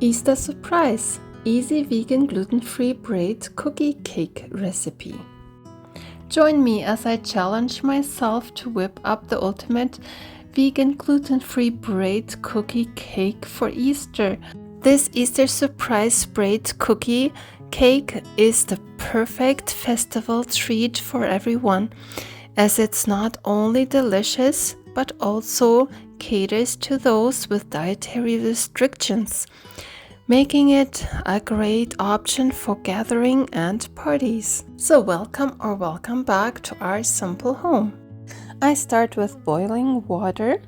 Easter surprise! Easy vegan gluten-free braid cookie cake recipe. Join me as I challenge myself to whip up the ultimate vegan gluten-free braid cookie cake for Easter. This Easter surprise braid cookie cake is the perfect festival treat for everyone, as it's not only delicious but also caters to those with dietary restrictions, making it a great option for gathering and parties. So welcome back to our simple home. I start with boiling water,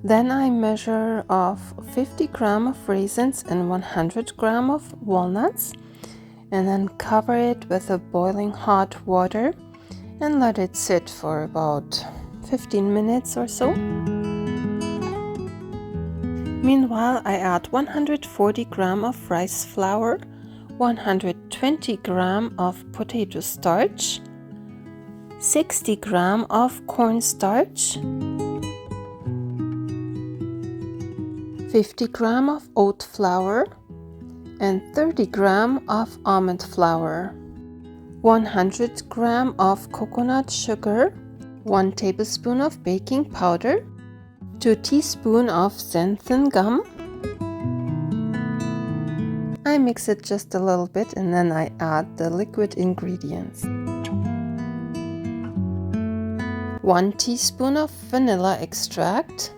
then I measure off 50 grams of raisins and 100 grams of walnuts, and then cover it with a boiling hot water and let it sit for about 15 minutes or so. Meanwhile, I add 140 grams of rice flour, 120 grams of potato starch, 60 grams of corn starch, 50 grams of oat flour, and 30 grams of almond flour, 100 grams of coconut sugar, 1 tablespoon of baking powder, 2 teaspoons of xanthan gum. I mix it just a little bit and then I add the liquid ingredients. 1 teaspoon of vanilla extract,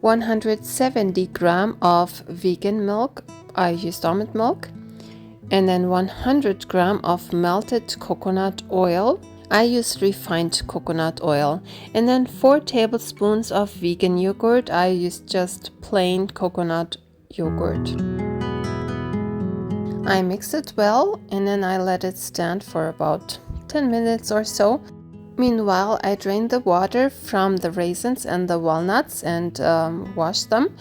170 grams of vegan milk, I used almond milk, and then 100 grams of melted coconut oil. I use refined coconut oil, and then 4 tablespoons of vegan yogurt. I use just plain coconut yogurt. I mix it well and then I let it stand for about 10 minutes or so. Meanwhile, I drain the water from the raisins and the walnuts and wash them.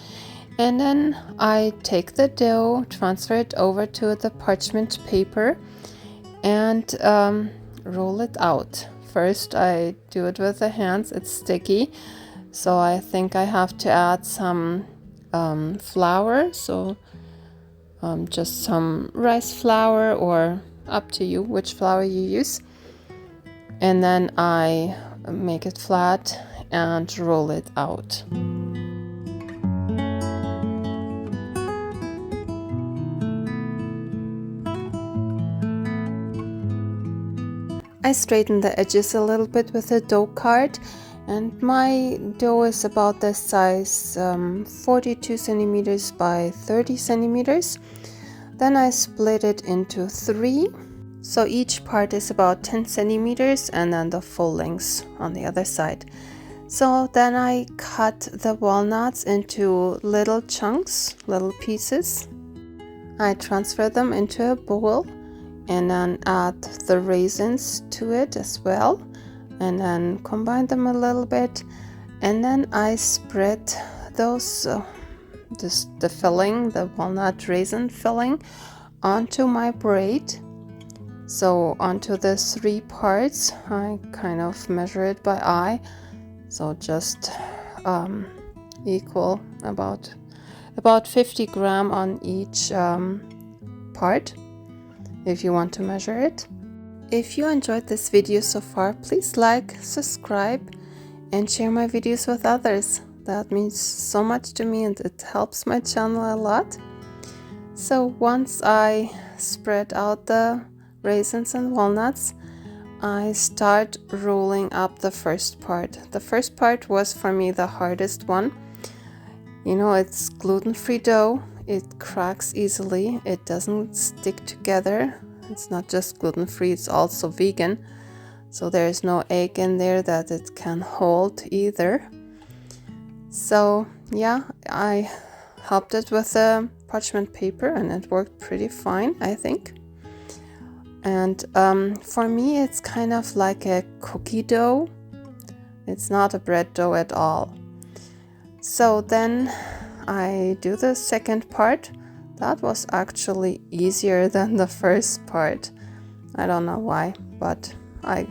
And then I take the dough, transfer it over to the parchment paper, and roll it out. First, I do it with the hands. It's sticky, so I think I have to add some flour. So just some rice flour, or up to you which flour you use. And then I make it flat and roll it out. I straighten the edges a little bit with a dough card, and my dough is about this size, 42 centimeters by 30 centimeters. Then I split it into 3, so each part is about 10 centimeters and then the full length on the other side. So then I cut the walnuts into little chunks, little pieces. I transfer them into a bowl and then add the raisins to it as well, and then combine them a little bit, and then I spread those the filling, the walnut raisin filling, onto my braid. So onto the 3 parts, I kind of measure it by eye, so just equal about 50 grams on each part, if you want to measure it. If you enjoyed this video so far, please like, subscribe, and share my videos with others. That means so much to me and it helps my channel a lot. So once I spread out the raisins and walnuts, I start rolling up the first part. The first part was for me the hardest one. You know, it's gluten-free dough. It cracks easily. It doesn't stick together. It's not just gluten-free, it's also vegan. So there's no egg in there that it can hold either. So yeah, I helped it with the parchment paper and it worked pretty fine, I think. And for me, it's kind of like a cookie dough. It's not a bread dough at all. So then I do the second part. That was actually easier than the first part. I don't know why, but I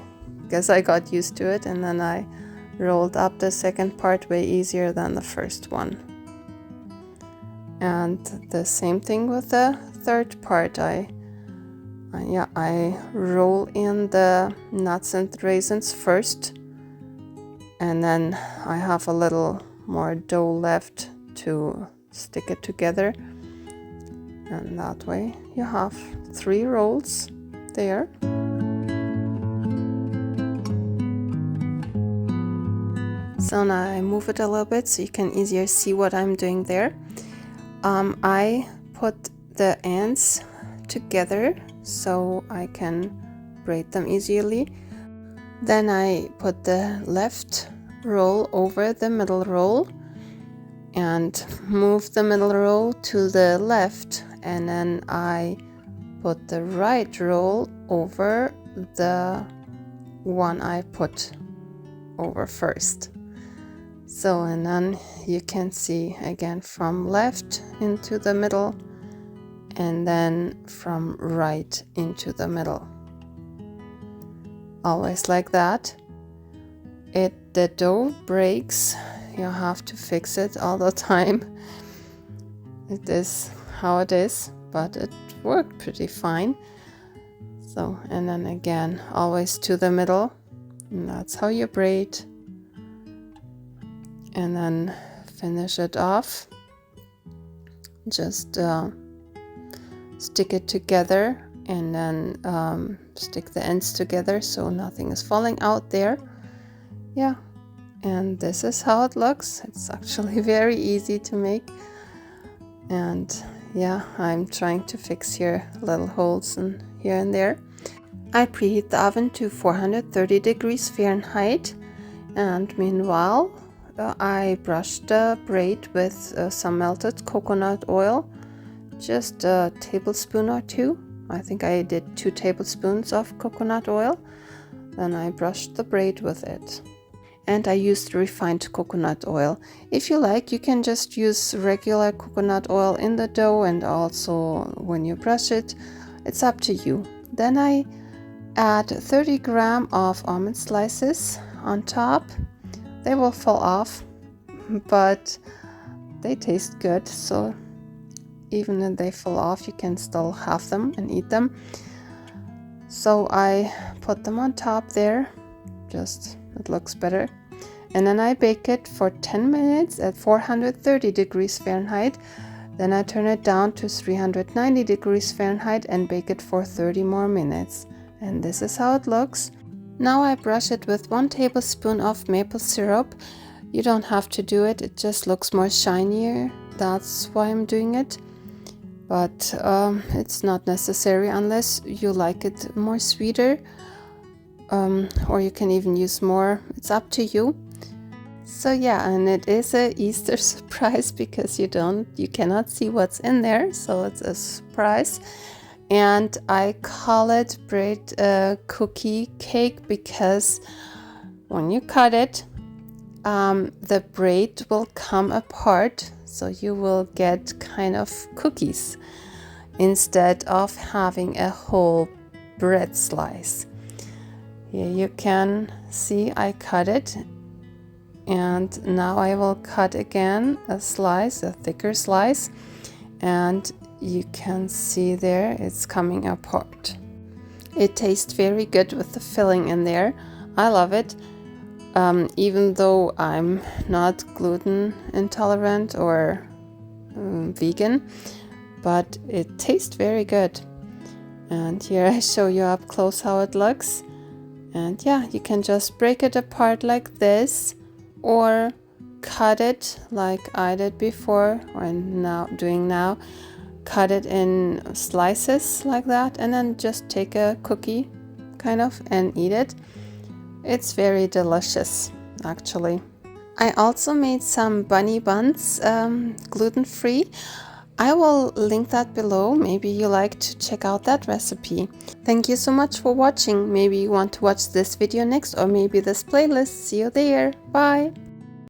guess I got used to it, and then I rolled up the second part way easier than the first one. And the same thing with the third part. I roll in the nuts and raisins first, and then I have a little more dough left to stick it together, and that way you have 3 rolls there. So now I move it a little bit so you can easier see what I'm doing there. I put the ends together so I can braid them easily. Then I put the left roll over the middle roll and move the middle roll to the left, and then I put the right roll over the one I put over first. So, and then you can see again from left into the middle and then from right into the middle. Always like that. The dough breaks, you have to fix it all the time. It is how it is, but it worked pretty fine. So, and then again, always to the middle, and that's how you braid. And then finish it off. Just stick it together, and then stick the ends together so nothing is falling out there. Yeah, and this is how it looks. It's actually very easy to make. And yeah, I'm trying to fix here little holes in here and there. I preheat the oven to 430 degrees Fahrenheit, and meanwhile I brushed the braid with some melted coconut oil, just a tablespoon or 2. I think I did 2 tablespoons of coconut oil. Then I brushed the braid with it. And I used refined coconut oil. If you like, you can just use regular coconut oil in the dough and also when you brush it. It's up to you. Then I add 30 grams of almond slices on top. They will fall off, but they taste good, so even if they fall off, you can still have them and eat them. So I put them on top there, just it looks better. And then I bake it for 10 minutes at 430 degrees Fahrenheit. Then I turn it down to 390 degrees Fahrenheit and bake it for 30 more minutes. And this is how it looks. Now I brush it with 1 tablespoon of maple syrup. You don't have to do it, it just looks more shinier. That's why I'm doing it. But it's not necessary unless you like it more sweeter. Or you can even use more, it's up to you. So yeah, and it is a Easter surprise because you cannot see what's in there, so it's a surprise. And I call it Braid cookie cake because when you cut it, the braid will come apart, so you will get kind of cookies instead of having a whole bread slice. Here you can see I cut it, and now I will cut again a slice, a thicker slice, and you can see there it's coming apart. It tastes very good with the filling in there. I love it, even though I'm not gluten intolerant or vegan, but it tastes very good. And here I show you up close how it looks. And yeah, you can just break it apart like this, or cut it like I did before, or now doing now. Cut it in slices like that, and then just take a cookie kind of and eat it. It's very delicious, actually. I also made some bunny buns, gluten-free. I will link that below. Maybe you like to check out that recipe. Thank you so much for watching. Maybe you want to watch this video next, or maybe this playlist. See you there. Bye.